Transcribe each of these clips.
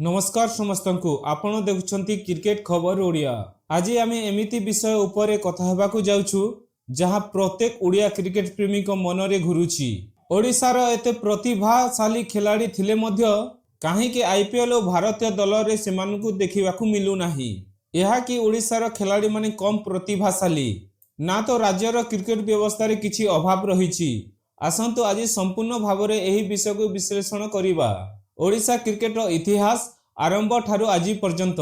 नमस्कार समस्त को आपण देखुछंती क्रिकेट खबर ओडिया। आज आम एमिति विषय उपरे कथा हेबाकु जाउछु जहाँ प्रत्येक ओडिया क्रिकेट प्रेमी को मन रे घुरुछि। ओडिशार एते प्रतिभाशाली खिलाड़ी थिले मध्य काहेकि आईपीएल और भारतीय दल रे सेमानकु देखिबाकु मिलु नाही। यहा कि ओडिशार खिलाड़ी माने कम प्रतिभाशाली ना तो राज्यर क्रिकेट व्यवस्था रे किछि अभाव रहिछि। आसंतु आज संपूर्ण भाव रे एही विषय को विश्लेषण करिबा। ओडिशा क्रिकेट इतिहास आरंभ ठारू आज पर्यंत।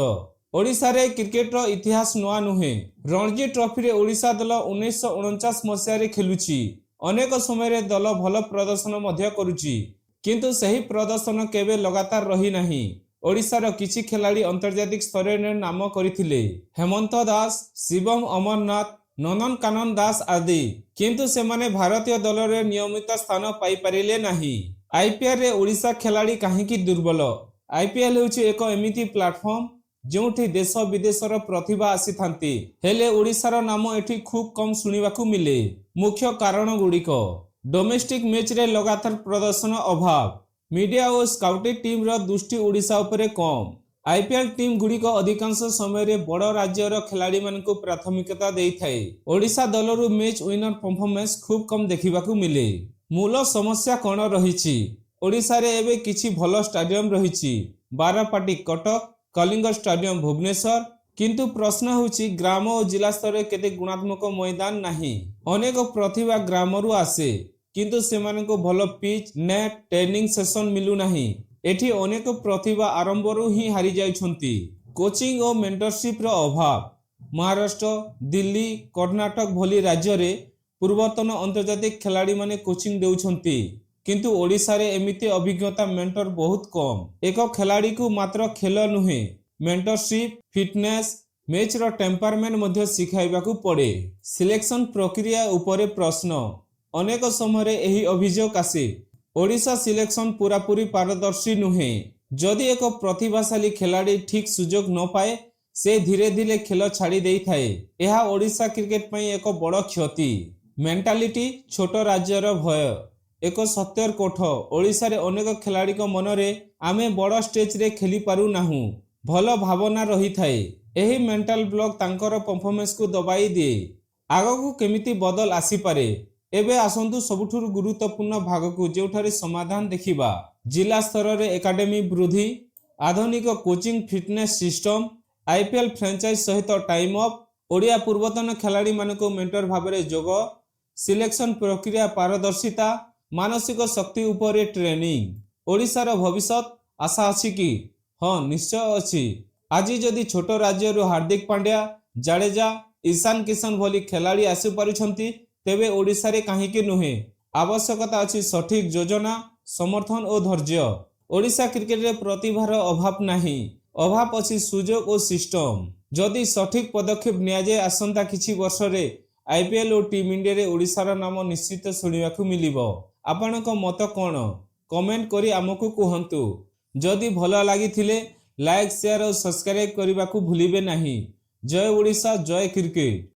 ओडिशा रे क्रिकेट इतिहास नुआ नुहे। रणजी ट्रॉफी रे ओडिशा दल 1949 मसीह रे खेलुछि। अनेक समय रे दल भल प्रदर्शन मध्य करुछि, किंतु सही प्रदर्शन केबे लगातार रही नाही। ओडिशार किछि खिलाड़ी अंतर्जातिक स्तर रे नाम करिथिले, हेमंत दास, शिवम अमरनाथ, नंदन कानन दास आदि, किंतु सेमाने भारतीय दल रे नियमित स्थान पाई परिले नाही। आईपीएल रे ओडिशा खिलाड़ी काहेकि दुर्बल? आईपीएल होछि एक एमिति प्लेटफॉर्म जोठी देश विदेशर प्रतिभा आसी थांती, हेले ओडिशार नाम एठी खूब कम सुनिबाकु मिले। मुख्य कारण गुड़िक डोमेस्टिक मैच रे लगातार प्रदर्शन अभाव, मीडिया और स्काउटिंग टीम रो दृष्टि ओडिशा उपरे कम। आईपीएल टीम गुड़िक अधिकांश समय रे बड़ राज्यर खिलाड़ी मानकु प्राथमिकता देई थाए। ओडिशा दलरु मैच विनर परफॉर्मेंस खूब कम देखिबाकु मिले। मूल समस्या कौन रही? ओडिशा रे एबे किछि भल स्टेडियम रही, बारपाटी कटक, कलिंग स्टेडियम भुवनेश्वर, किंतु प्रश्न होछि ग्राम और जिला स्तर रे केते गुणात्मक मैदान नाही। अनेक प्रतिभा ग्रामरु आसे, किंतु सेमानकु भल पिच, नेट, ट्रेनिंग सेशन मिलु नाही। एठी अनेक प्रतिभा आरंभरु ही हारि जाइछंती। कोचिंग और मेंटरशिप रो अभाव, महाराष्ट्र, दिल्ली, कर्नाटक भली राज्य रे पूर्वतन अंतर्जातिक खिलाड़ी माने कोचिंग देउछंती, किंतु ओडिशा रे एमिति अभिज्ञता मेंटर बहुत कम। एक खिलाड़ी को मात्र खेल नुहे, मेंटरशिप, फिटनेस, मैच रो टेम्परमेंट मध्ये सिखाइबाकू पड़े। सिलेक्शन प्रक्रिया उपरे प्रश्न, अनेक समय रे एही अभियोग आसे ओडिशा सिलेक्शन पूरापूरी पारदर्शी नुहे। जदि एक प्रतिभाशाली खिलाड़ी ठीक सुजोग न पाए, से धीरे धीरे खेल छाड़ी देई थाए। यह ओडिशा क्रिकेट पई एक बड़ क्षति। मेंटालिटी, छोट राज्यर भय, एक सत्यर कोठ। ओडिशा रे अनेक खिलाड़ी को मन रे आमे बड़ स्टेज रे खेली पारु नाहु भल भावना रही थाए। एही मेंटल ब्लॉक तांकर परफॉर्मेंस को दबाई दिए। आगकू केमिति बदल आसी पारे? एबे आसंतु सबुठुर गुरुत्वपूर्ण भाग को जेउठारे समाधान देखिबा। जिला स्तर रे एकेडमी वृद्धि, आधुनिक coaching fitness system, IPL franchise सहित टाइम अप, ओडिया पूर्वतन खिलाड़ी मानको मेंटर भाबरे जोग, सिलेक्शन प्रक्रिया पारदर्शिता, मानसिक शक्ति उपरे ट्रेनिंग। ओडिशार भविष्यत आशा अछि कि? हाँ, निश्चय अछि। आज जदि छोट राज्य रो हार्दिक पांड्या, जाडेजा, ईशान किशन भली खिलाड़ी आसी पारुछंती, तेबे ओडिशा रे काहेकि नुहे? आवश्यकता अछि सठिक योजना, समर्थन और धैर्य। ओडिशा क्रिकेट रे प्रतिभार अभाव नाही, अभाव अछि सुजोग और सिस्टम। जदि सठिक पदक्षेप निया जाय, आसंता किछि वर्ष रे आईपीएल और टीम इंडिया रे ओडिशार नाम निश्चित सुनिबाकू मिलिबो। आपनक मत कोन? कमेंट करी आमको कहंतु। जदि भल लागिथिले लाइक, शेयर और सब्सक्राइब करबाकू भूलिबे नाही। जय ओडिशा, जय क्रिकेट।